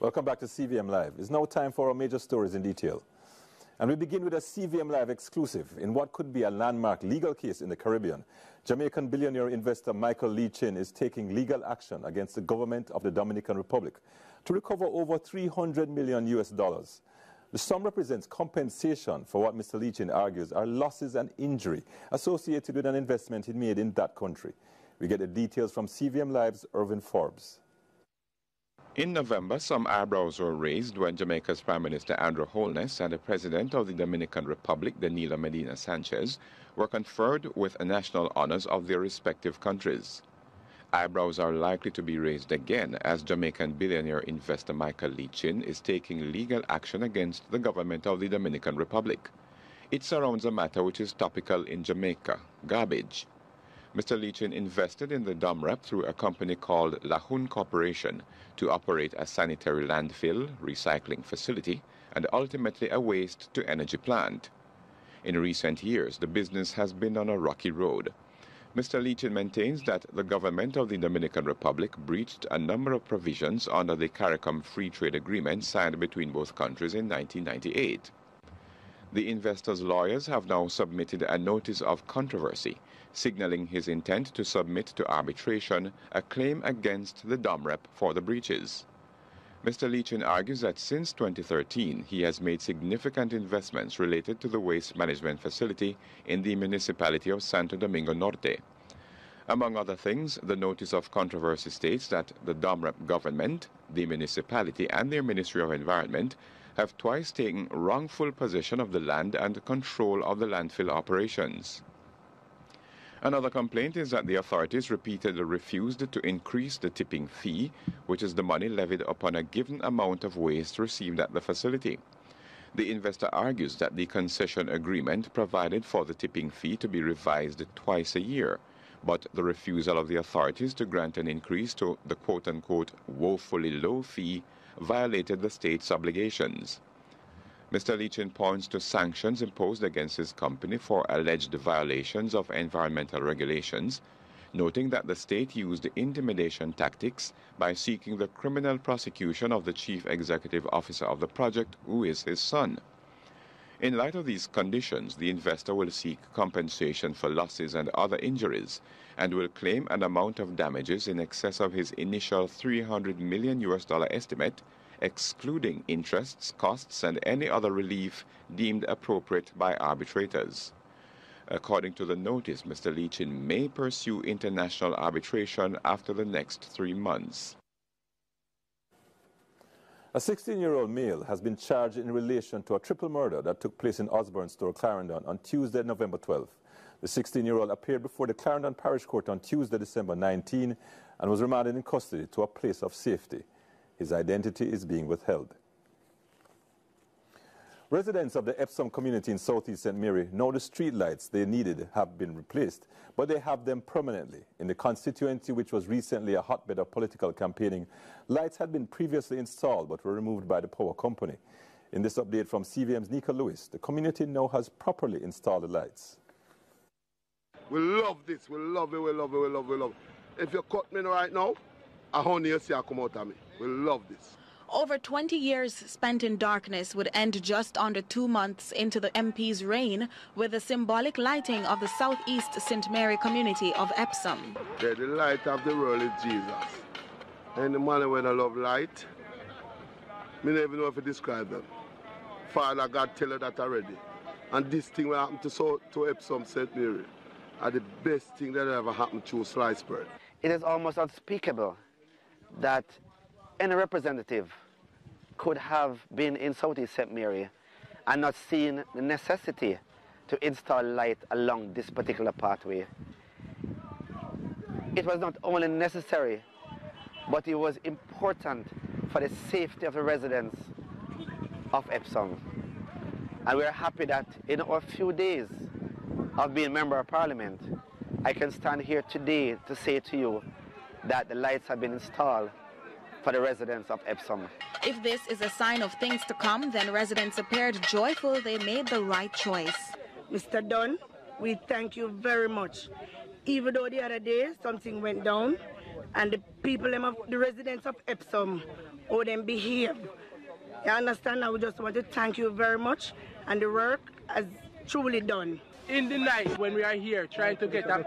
Welcome back to CVM Live. It's now time for our major stories in detail. And we begin with a CVM Live exclusive in what could be a landmark legal case in the Caribbean. Jamaican billionaire investor Michael Lee Chin is taking legal action against the government of the Dominican Republic to recover over $300 million US. The sum represents compensation for what Mr. Lee Chin argues are losses and injury associated with an investment he made in that country. We get the details from CVM Live's Irvin Forbes. In November, some eyebrows were raised when Jamaica's Prime Minister Andrew Holness and the President of the Dominican Republic, Danilo Medina Sanchez, were conferred with national honors of their respective countries. Eyebrows are likely to be raised again as Jamaican billionaire investor Michael Lee Chin is taking legal action against the government of the Dominican Republic. It surrounds a matter which is topical in Jamaica: garbage. Mr. Lee Chin invested in the DOMREP through a company called Lahun Corporation to operate a sanitary landfill, recycling facility, and ultimately a waste-to-energy plant. In recent years, the business has been on a rocky road. Mr. Lee Chin maintains that the government of the Dominican Republic breached a number of provisions under the CARICOM Free Trade Agreement signed between both countries in 1998. The investor's lawyers have now submitted a notice of controversy, signaling his intent to submit to arbitration a claim against the DOMREP for the breaches. Mr. Lee Chin argues that since 2013, he has made significant investments related to the waste management facility in the municipality of Santo Domingo Norte. Among other things, the notice of controversy states that the DOMREP government, the municipality, and their Ministry of Environment have twice taken wrongful possession of the land and control of the landfill operations. Another complaint is that the authorities repeatedly refused to increase the tipping fee, which is the money levied upon a given amount of waste received at the facility. The investor argues that the concession agreement provided for the tipping fee to be revised twice a year, but the refusal of the authorities to grant an increase to the quote-unquote woefully low fee violated the state's obligations. Mr. Lee Chin points to sanctions imposed against his company for alleged violations of environmental regulations, noting that the state used intimidation tactics by seeking the criminal prosecution of the chief executive officer of the project, who is his son. In light of these conditions, the investor will seek compensation for losses and other injuries and will claim an amount of damages in excess of his initial $300 million US estimate, excluding interests, costs, and any other relief deemed appropriate by arbitrators. According to the notice, Mr. Lee Chin may pursue international arbitration after the next 3 months. A 16-year-old male has been charged in relation to a triple murder that took place in Osborne Store, Clarendon, on Tuesday, November 12th. The 16-year-old appeared before the Clarendon Parish Court on Tuesday, December 19, and was remanded in custody to a place of safety. His identity is being withheld. Residents of the Epsom community in Southeast St. Mary know the street lights they needed have been replaced, but they have them permanently. In the constituency, which was recently a hotbed of political campaigning, lights had been previously installed but were removed by the power company. In this update from CVM's Nika Lewis, the community now has properly installed the lights. We love this. We love it. We love it. We love it. We love it. If you cut me right now, a honey you see come out of me. We love this. Over 20 years spent in darkness would end just under 2 months into the MP's reign with the symbolic lighting of the Southeast St. Mary community of Epsom. Yeah, the light of the world is Jesus. And the man when I love light, I don't even know if I describe them. Father God tell you that already. And this thing will happen to Epsom St. Mary are the best thing that ever happened to sliced bread. It is almost unspeakable that any representative could have been in Southeast St. Mary and not seen the necessity to install light along this particular pathway. It was not only necessary, but it was important for the safety of the residents of Epsom. And we're happy that in our few days of being Member of Parliament, I can stand here today to say to you that the lights have been installed for the residents of Epsom. If this is a sign of things to come, then residents appeared joyful they made the right choice. Mr. Dunn, we thank you very much. Even though the other day something went down and the people, the residents of Epsom how them behave. You understand? I would just want to thank you very much, and the work has truly done. In the night when we are here trying to get a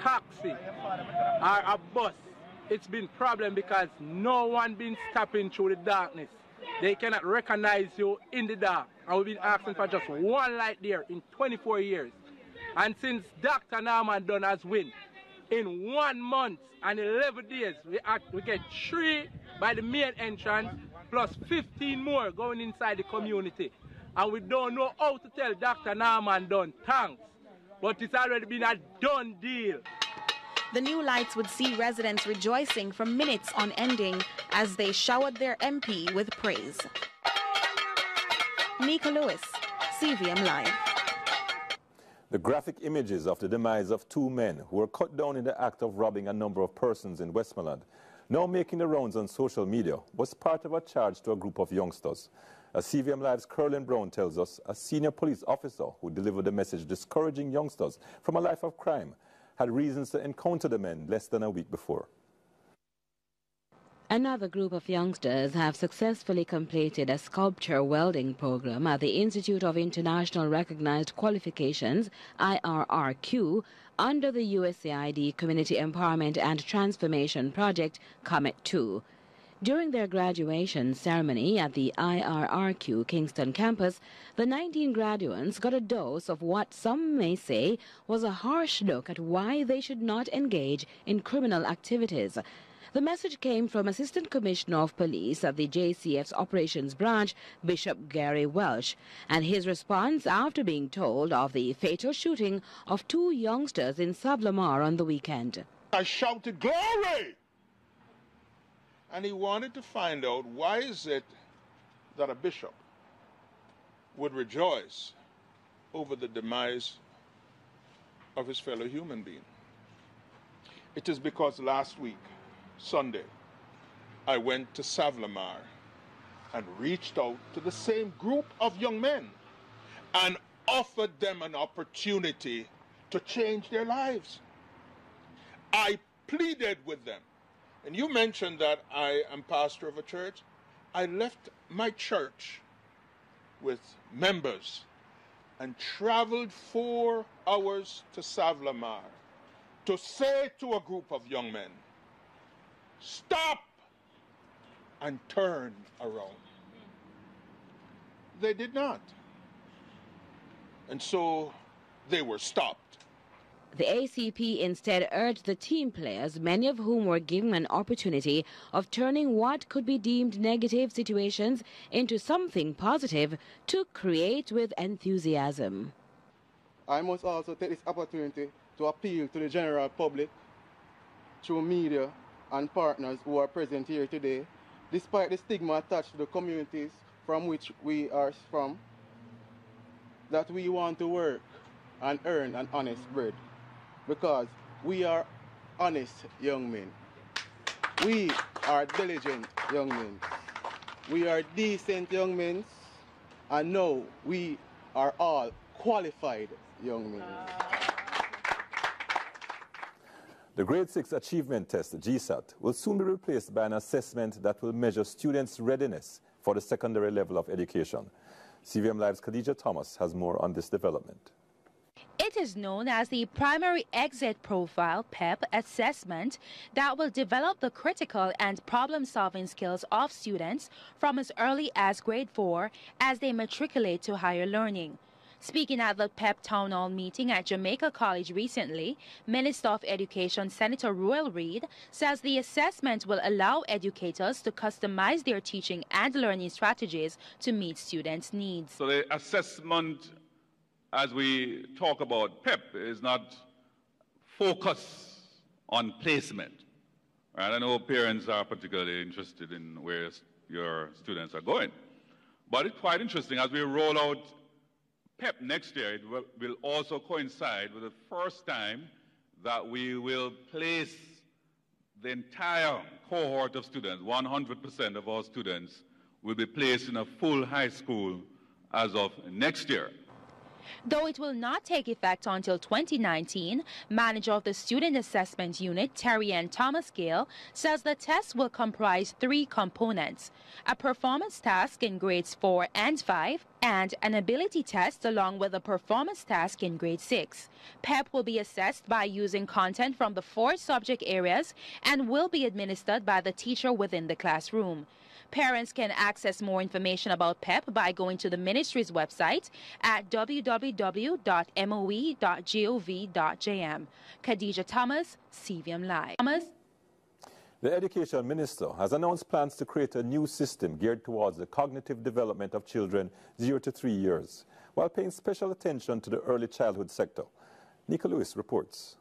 taxi or a bus, it's been a problem because no one been stopping through the darkness. They cannot recognize you in the dark. And we've been asking for just one light there in 24 years. And since Dr. Norman Dunn has win, in 1 month and 11 days, we get 3 by the main entrance, plus 15 more going inside the community. And we don't know how to tell Dr. Norman Dunn thanks, but it's already been a done deal. The new lights would see residents rejoicing for minutes on ending as they showered their MP with praise. Nika Lewis, CVM Live. The graphic images of the demise of 2 men who were cut down in the act of robbing a number of persons in Westmoreland, now making the rounds on social media, was part of a charge to a group of youngsters. As CVM Live's Curlin Brown tells us, a senior police officer who delivered the message discouraging youngsters from a life of crime had reasons to encounter the men less than a week before. Another group of youngsters have successfully completed a sculpture welding program at the Institute of International Recognized Qualifications, IRRQ, under the USAID Community Empowerment and Transformation Project, COMET 2. During their graduation ceremony at the IRRQ Kingston campus, the 19 graduates got a dose of what some may say was a harsh look at why they should not engage in criminal activities. The message came from Assistant Commissioner of Police at the JCF's Operations Branch, Bishop Gary Welsh, and his response after being told of the fatal shooting of 2 youngsters in Savlamar on the weekend. I shouted, "Glory!" And he wanted to find out why is it that a bishop would rejoice over the demise of his fellow human being. It is because last week, Sunday, I went to Savlamar and reached out to the same group of young men and offered them an opportunity to change their lives. I pleaded with them. And you mentioned that I am pastor of a church. I left my church with members and traveled 4 hours to Savlamar to say to a group of young men, stop and turn around. They did not. And so they were stopped. The ACP instead urged the team players, many of whom were given an opportunity of turning what could be deemed negative situations into something positive, to create with enthusiasm. I must also take this opportunity to appeal to the general public through media and partners who are present here today, despite the stigma attached to the communities from which we are from, that we want to work and earn an honest bread. Because we are honest young men. We are diligent young men. We are decent young men. And now we are all qualified young men. The Grade 6 Achievement Test, GSAT, will soon be replaced by an assessment that will measure students' readiness for the secondary level of education. CVM Live's Khadija Thomas has more on this development. It is known as the Primary Exit Profile, PEP, assessment that will develop the critical and problem-solving skills of students from as early as grade 4 as they matriculate to higher learning. Speaking at the PEP Town Hall meeting at Jamaica College recently, Minister of Education Senator Royal Reid says the assessment will allow educators to customize their teaching and learning strategies to meet students' needs. So the assessment, as we talk about PEP, is not focused on placement. Right? I know parents are particularly interested in where your students are going. But it's quite interesting, as we roll out PEP next year, it will also coincide with the first time that we will place the entire cohort of students. 100% of our students will be placed in a full high school as of next year. Though it will not take effect until 2019, manager of the Student Assessment Unit, Terry Ann Thomas Gale, says the test will comprise 3 components: a performance task in grades 4 and 5, and an ability test along with a performance task in grade 6. PEP will be assessed by using content from the 4 subject areas and will be administered by the teacher within the classroom. Parents can access more information about PEP by going to the ministry's website at www.moe.gov.jm. Khadija Thomas, CVM Live. The Education Minister has announced plans to create a new system geared towards the cognitive development of children 0 to 3 years, while paying special attention to the early childhood sector. Nika Lewis reports.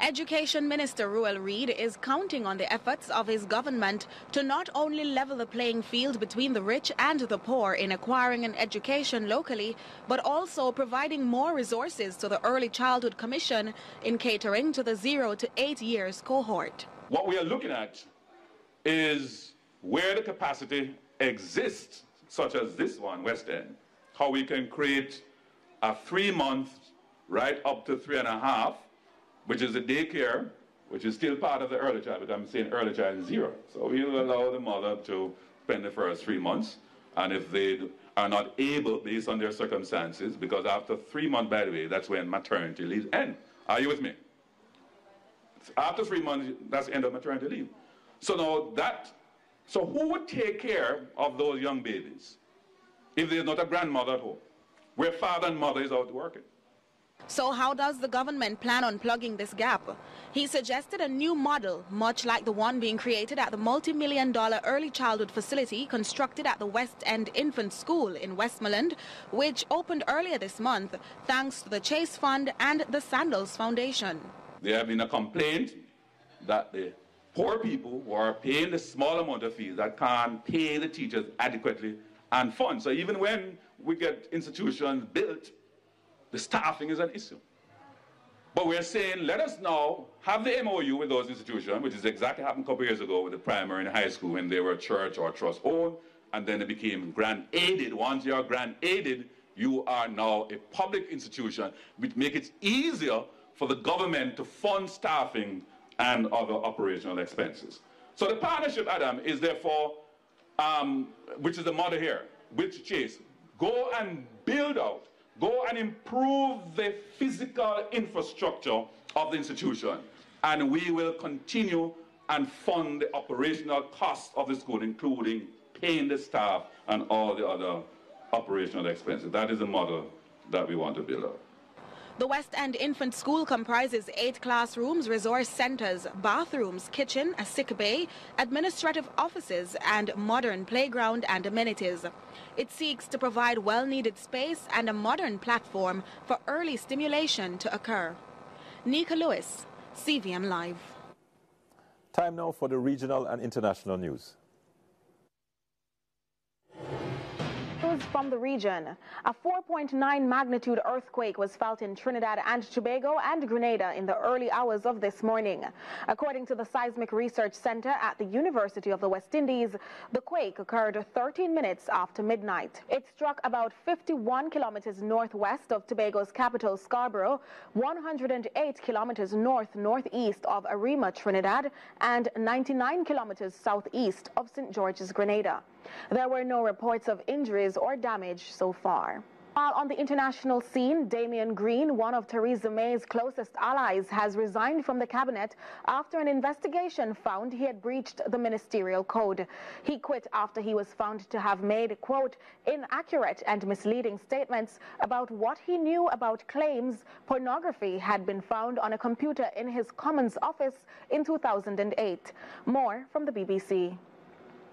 Education Minister Ruel Reid is counting on the efforts of his government to not only level the playing field between the rich and the poor in acquiring an education locally, but also providing more resources to the Early Childhood Commission in catering to the 0 to 8 years cohort. What we are looking at is where the capacity exists, such as this one, West End, how we can create a 3-month, right up to 3.5, which is a daycare, which is still part of the early child, but I'm saying early child is 0. So we'll allow the mother to spend the first 3 months, and if they are not able, based on their circumstances, because after 3 months, by the way, that's when maternity leave ends. Are you with me? After 3 months, that's the end of maternity leave. So now so who would take care of those young babies if there's not a grandmother at home, where father and mother is out working? So how does the government plan on plugging this gap? He suggested a new model, much like the one being created at the multi-million-dollar early childhood facility constructed at the West End Infant School in Westmoreland, which opened earlier this month thanks to the Chase Fund and the Sandals Foundation. There have been a complaint that the poor people who are paying the small amount of fees that can't pay the teachers adequately and fund. So even when we get institutions built, the staffing is an issue. But we're saying, let us now have the MOU with those institutions, which is exactly happened a couple years ago with the primary and high school when they were church or trust owned, and then it became grant aided. Once you are grant aided, you are now a public institution, which makes it easier for the government to fund staffing and other operational expenses. So the partnership, Adam, is therefore, which is the model here, with Chase, go and build out, go and improve the physical infrastructure of the institution, and we will continue and fund the operational costs of the school, including paying the staff and all the other operational expenses. That is the model that we want to build up. The West End Infant School comprises 8 classrooms, resource centres, bathrooms, kitchen, a sick bay, administrative offices and modern playground and amenities. It seeks to provide well-needed space and a modern platform for early stimulation to occur. Nika Lewis, CVM Live. Time now for the regional and international news. From the region, a 4.9 magnitude earthquake was felt in Trinidad and Tobago and Grenada in the early hours of this morning. According to the Seismic Research Center at the University of the West Indies, the quake occurred 13 minutes after midnight. It struck about 51 kilometers northwest of Tobago's capital, Scarborough, 108 kilometers northeast of Arima, Trinidad, and 99 kilometers southeast of St. George's, Grenada. There were no reports of injuries or damage so far. While on the international scene, Damian Green, one of Theresa May's closest allies, has resigned from the cabinet after an investigation found he had breached the ministerial code. He quit after he was found to have made, quote, inaccurate and misleading statements about what he knew about claims pornography had been found on a computer in his Commons office in 2008. More from the BBC.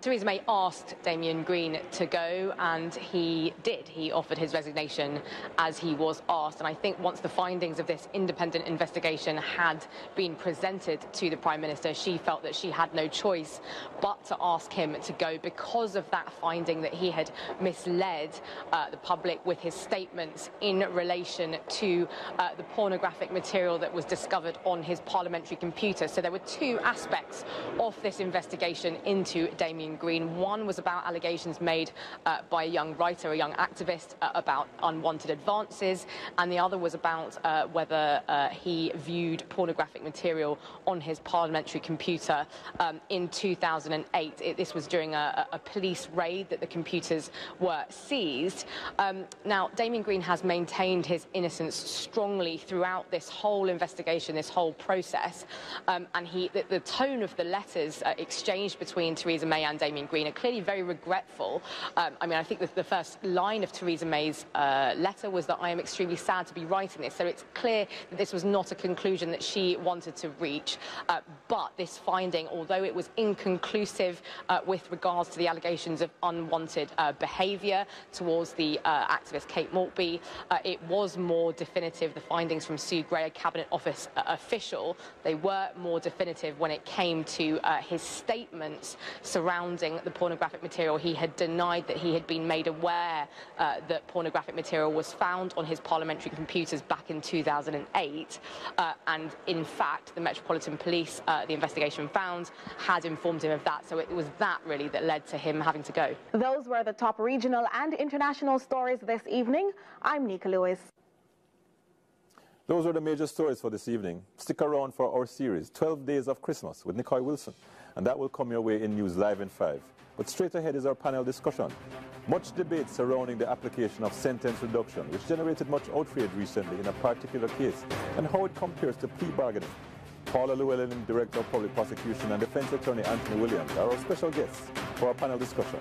Theresa May asked Damian Green to go, and he did. He offered his resignation as he was asked. And I think once the findings of this independent investigation had been presented to the Prime Minister, she felt that she had no choice but to ask him to go because of that finding that he had misled the public with his statements in relation to the pornographic material that was discovered on his parliamentary computer. So there were 2 aspects of this investigation into Damian Damien Green. One was about allegations made by a young writer, a young activist, about unwanted advances, and the other was about whether he viewed pornographic material on his parliamentary computer in 2008. This was during a police raid that the computers were seized. Now, Damien Green has maintained his innocence strongly throughout this whole investigation, this whole process, and the tone of the letters exchanged between Theresa May and Damien Green are clearly very regretful. I mean, I think that the first line of Theresa May's letter was that I am extremely sad to be writing this, so it's clear that this was not a conclusion that she wanted to reach, but this finding, although it was inconclusive with regards to the allegations of unwanted behaviour towards the activist Kate Maltby, it was more definitive. The findings from Sue Gray, a Cabinet Office official, they were more definitive when it came to his statements surrounding the pornographic material. He had denied that he had been made aware that pornographic material was found on his parliamentary computers back in 2008, and in fact the Metropolitan Police, the investigation found, had informed him of that, so it was that really that led to him having to go. Those were the top regional and international stories this evening. I'm Nika Lewis. Those are the major stories for this evening. Stick around for our series, 12 Days of Christmas with Nicole Wilson, and that will come your way in News Live in 5. But straight ahead is our panel discussion. Much debate surrounding the application of sentence reduction, which generated much outrage recently in a particular case, and how it compares to plea bargaining. Paula Llewellyn, Director of Public Prosecution, and Defense Attorney Anthony Williams are our special guests for our panel discussion.